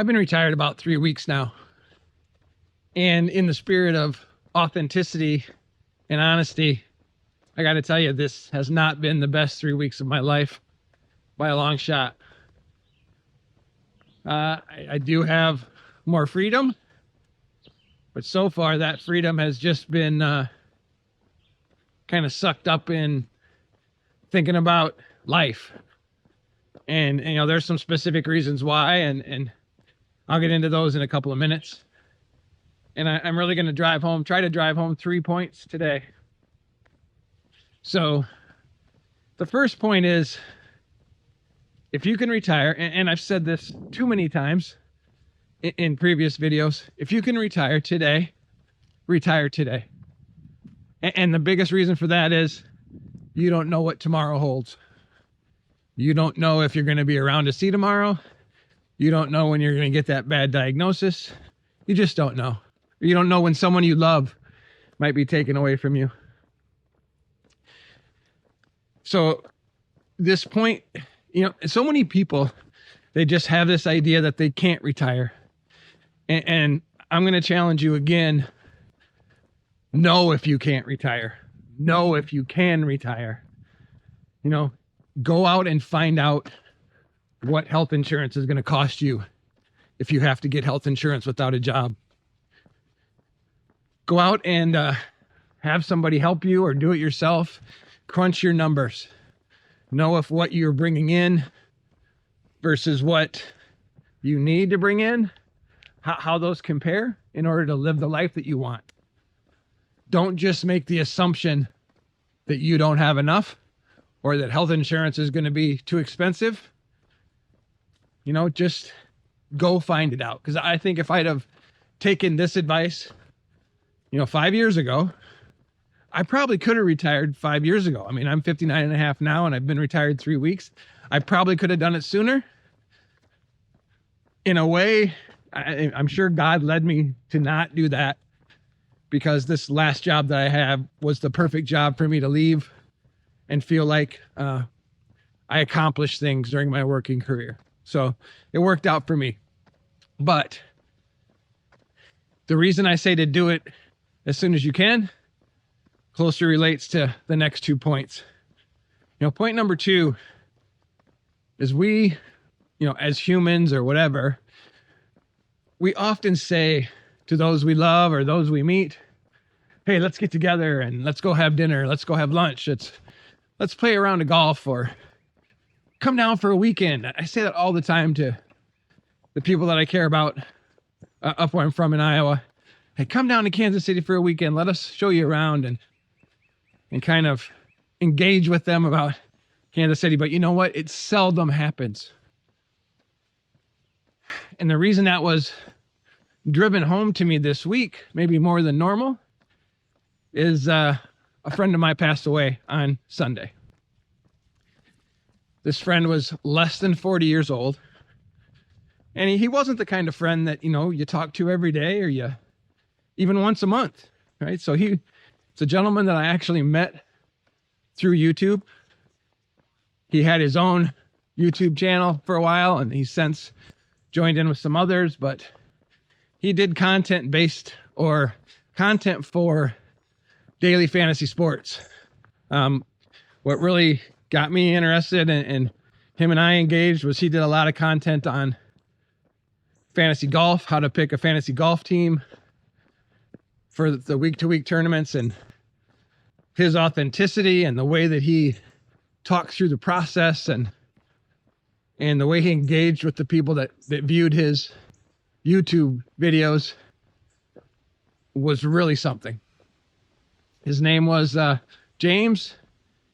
I've been retired about 3 weeks now. And in the spirit of authenticity and honesty, I got to tell you, this has not been the best 3 weeks of my life by a long shot. I do have more freedom, but so far that freedom has just been kind of sucked up in thinking about life. And you know, there's some specific reasons why, and I'll get into those in a couple of minutes. And I'm really going to try to drive home 3 points today. So the first point is, if you can retire, and I've said this too many times in previous videos, if you can retire today, retire today. And the biggest reason for that is you don't know what tomorrow holds. You don't know if you're going to be around to see tomorrow. You don't know when you're going to get that bad diagnosis. You just don't know. You don't know when someone you love might be taken away from you. So this point, you know, so many people, they just have this idea that they can't retire. And I'm going to challenge you again. Know if you can't retire. Know if you can retire. You know, go out and find out what health insurance is going to cost you if you have to get health insurance without a job. Go out and have somebody help you or do it yourself. Crunch your numbers. Know if what you're bringing in versus what you need to bring in, how those compare in order to live the life that you want. Don't just make the assumption that you don't have enough or that health insurance is going to be too expensive. You know, just go find it out. Because I think if I'd have taken this advice, 5 years ago, I probably could have retired 5 years ago. I mean, I'm 59 and a half now, and I've been retired 3 weeks. I probably could have done it sooner. In a way, I'm sure God led me to not do that, because this last job that I have was the perfect job for me to leave and feel like I accomplished things during my working career. So it worked out for me. But the reason I say to do it as soon as you can closely relates to the next 2 points. Point number 2 is we, as humans or whatever, we often say to those we love or those we meet, hey, let's get together and let's go have dinner. Let's go have lunch. Let's play a round of golf, or come down for a weekend. I say that all the time to the people that I care about up where I'm from in Iowa. Hey, come down to Kansas City for a weekend. Let us show you around and kind of engage with them about Kansas City. But you know what? It seldom happens. And the reason that was driven home to me this week, maybe more than normal, is a friend of mine passed away on Sunday. This friend was less than 40 years old. And he wasn't the kind of friend that, you talk to every day or you even once a month, right? So it's a gentleman that I actually met through YouTube. He had his own YouTube channel for a while, and he's since joined in with some others, but he did content for daily fantasy sports. What really got me interested and him and I engaged was he did a lot of content on fantasy golf, how to pick a fantasy golf team for the week-to-week tournaments, and his authenticity and the way that he talked through the process and the way he engaged with the people that viewed his YouTube videos was really something. His name was James.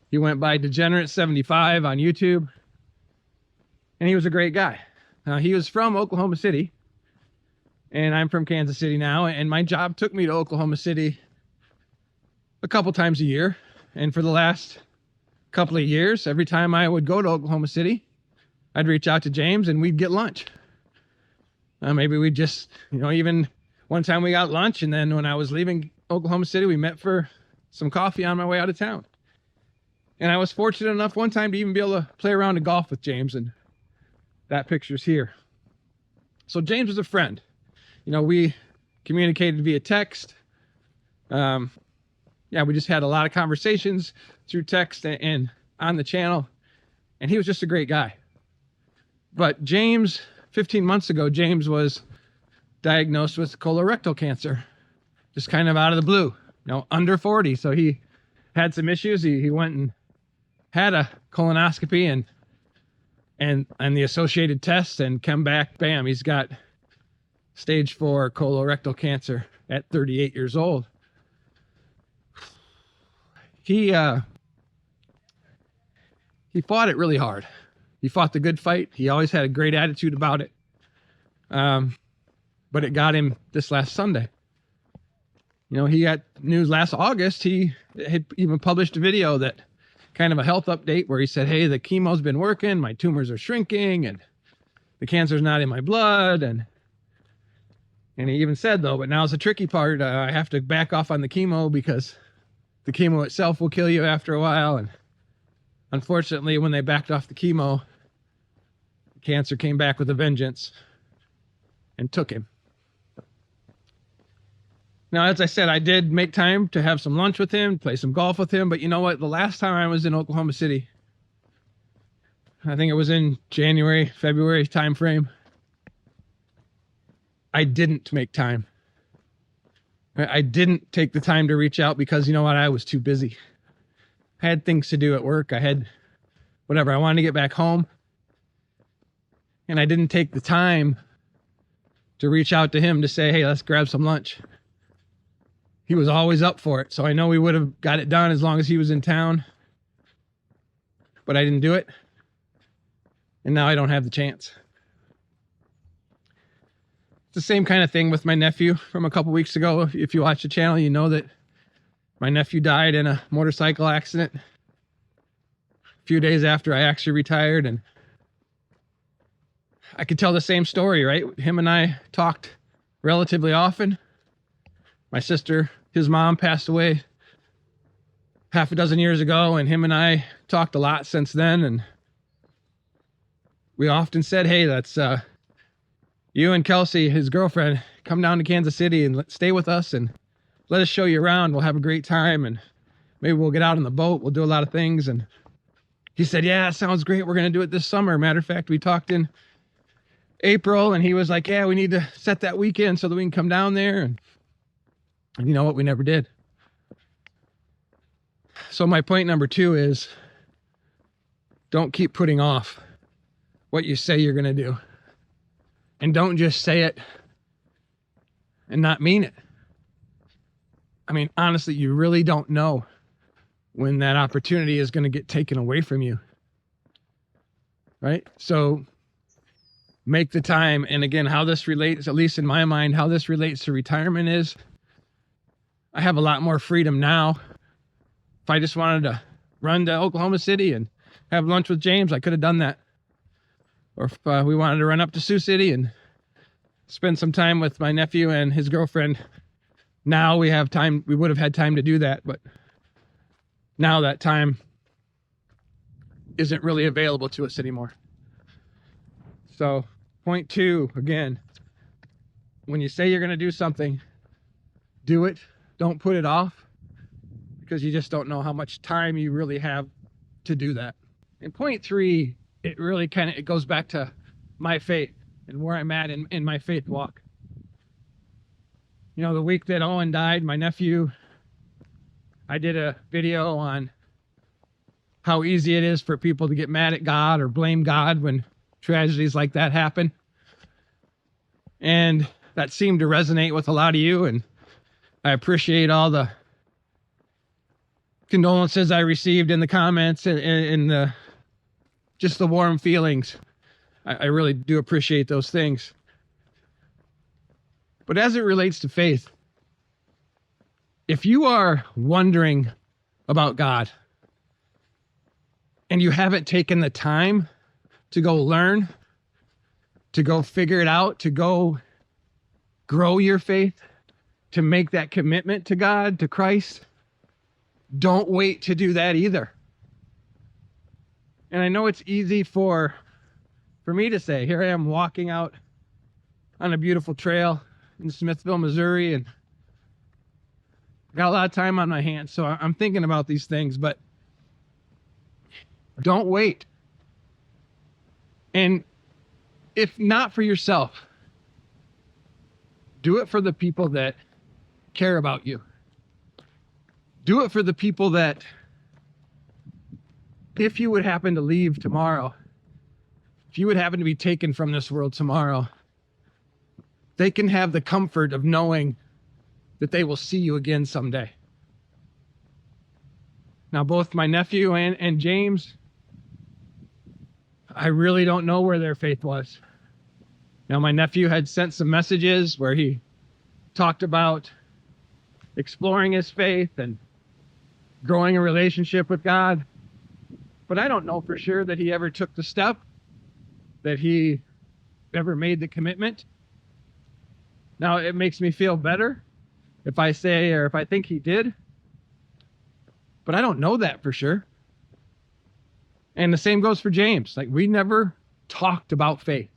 He went by Degenerate75 on YouTube, and he was a great guy. He was from Oklahoma City, and I'm from Kansas City now, and my job took me to Oklahoma City a couple times a year. And for the last couple of years, every time I would go to Oklahoma City, I'd reach out to James and we'd get lunch. Maybe we'd just, even one time we got lunch, and then when I was leaving Oklahoma City, we met for some coffee on my way out of town. And I was fortunate enough one time to even be able to play around to golf with James, and that picture's here. So James was a friend. We communicated via text. We just had a lot of conversations through text and on the channel, and he was just a great guy. But 15 months ago, James was diagnosed with colorectal cancer, just kind of out of the blue, under 40. So he had some issues. He went and had a colonoscopy and the associated tests, and come back, bam, he's got stage 4 colorectal cancer at 38 years old. He fought it really hard. He fought the good fight. He always had a great attitude about it. But it got him this last Sunday. He got news last August. He had even published a video that kind of a health update where he said, hey, the chemo's been working. My tumors are shrinking and the cancer's not in my blood. And he even said, though, but now's the tricky part. I have to back off on the chemo because the chemo itself will kill you after a while. And unfortunately, when they backed off the chemo, cancer came back with a vengeance and took him. Now, as I said, I did make time to have some lunch with him, play some golf with him. But you know what? The last time I was in Oklahoma City, I think it was in January, February timeframe, I didn't make time. I didn't take the time to reach out because, you know what, I was too busy. I had things to do at work. I had whatever. I wanted to get back home. And I didn't take the time to reach out to him to say, hey, let's grab some lunch. He was always up for it. So I know we would have got it done as long as he was in town. But I didn't do it. And now I don't have the chance. The same kind of thing with my nephew from a couple weeks ago. If you watch the channel, you know that my nephew died in a motorcycle accident a few days after I actually retired. And I could tell the same story, right? Him and I talked relatively often. My sister, his mom, passed away half a dozen years ago, and him and I talked a lot since then. And we often said, hey, let's you and Kelsey, his girlfriend, come down to Kansas City and stay with us and let us show you around. We'll have a great time, and maybe we'll get out on the boat. We'll do a lot of things. And he said, yeah, sounds great. We're going to do it this summer. Matter of fact, we talked in April, and he was like, yeah, we need to set that weekend so that we can come down there. And you know what? We never did. So my point number 2 is don't keep putting off what you say you're going to do. And don't just say it and not mean it. I mean, honestly, you really don't know when that opportunity is going to get taken away from you. Right? So make the time. And again, how this relates, at least in my mind, how this relates to retirement is I have a lot more freedom now. If I just wanted to run to Oklahoma City and have lunch with James, I could have done that. Or if we wanted to run up to Sioux City and spend some time with my nephew and his girlfriend, now we have time. We would have had time to do that, but now that time isn't really available to us anymore. So point 2, again, when you say you're going to do something, do it. Don't put it off, because you just don't know how much time you really have to do that. And point 3, it really it goes back to my faith and where I'm at in my faith walk. The week that Owen died, my nephew, I did a video on how easy it is for people to get mad at God or blame God when tragedies like that happen. And that seemed to resonate with a lot of you, and I appreciate all the condolences I received in the comments and the just the warm feelings. I really do appreciate those things. But as it relates to faith, if you are wondering about God and you haven't taken the time to go learn, to go figure it out, to go grow your faith, to make that commitment to God, to Christ, don't wait to do that either. And I know it's easy for me to say, here I am walking out on a beautiful trail in Smithville, Missouri, and got a lot of time on my hands. So I'm thinking about these things, but don't wait. And if not for yourself, do it for the people that care about you. Do it for the people that, if you would happen to leave tomorrow, if you would happen to be taken from this world tomorrow, they can have the comfort of knowing that they will see you again someday. Now, both my nephew and James, I really don't know where their faith was. Now, my nephew had sent some messages where he talked about exploring his faith and growing a relationship with God. But I don't know for sure that he ever took the step, that he ever made the commitment. Now, it makes me feel better if I say, or if I think he did, but I don't know that for sure. And the same goes for James. Like, we never talked about faith.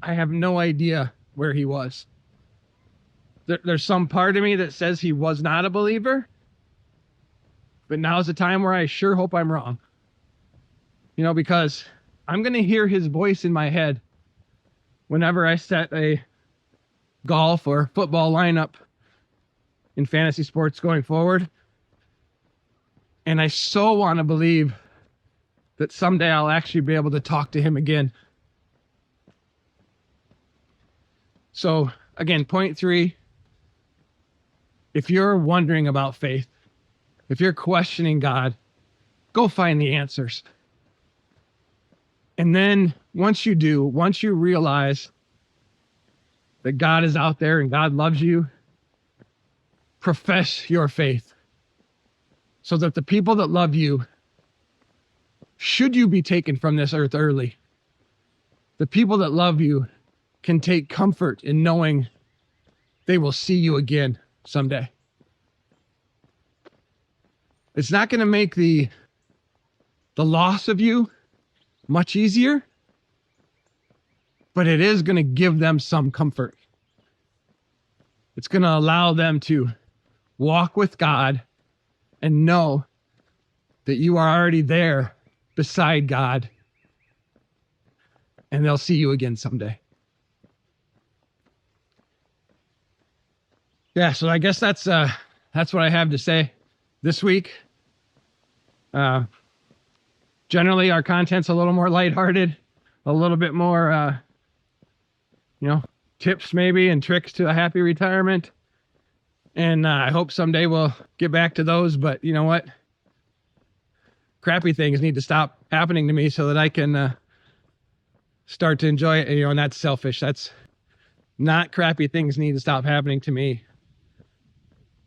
I have no idea where he was. There's some part of me that says he was not a believer, but now's the time where I sure hope I'm wrong. You know, because I'm going to hear his voice in my head whenever I set a golf or football lineup in fantasy sports going forward. And I so want to believe that someday I'll actually be able to talk to him again. So again, point 3, if you're wondering about faith, if you're questioning God, go find the answers. And then once you do, once you realize that God is out there and God loves you, profess your faith so that the people that love you, should you be taken from this earth early, the people that love you can take comfort in knowing they will see you again someday. It's not going to make the loss of you much easier, but it is going to give them some comfort. It's going to allow them to walk with God and know that you are already there beside God, and they'll see you again someday. Yeah, so I guess that's what I have to say this week. Generally, our content's a little more lighthearted, a little bit more, tips maybe and tricks to a happy retirement. And I hope someday we'll get back to those. But you know what? Crappy things need to stop happening to me so that I can start to enjoy it. And that's selfish. That's not crappy things need to stop happening to me.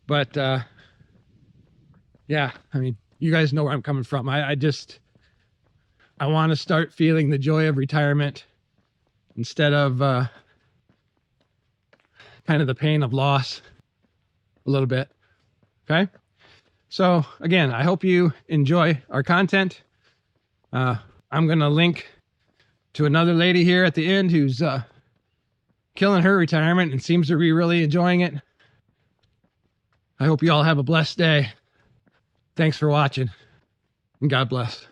But yeah, I mean, you guys know where I'm coming from. I want to start feeling the joy of retirement instead of kind of the pain of loss a little bit. Okay. So again, I hope you enjoy our content. I'm going to link to another lady here at the end who's killing her retirement and seems to be really enjoying it. I hope you all have a blessed day. Thanks for watching, and God bless.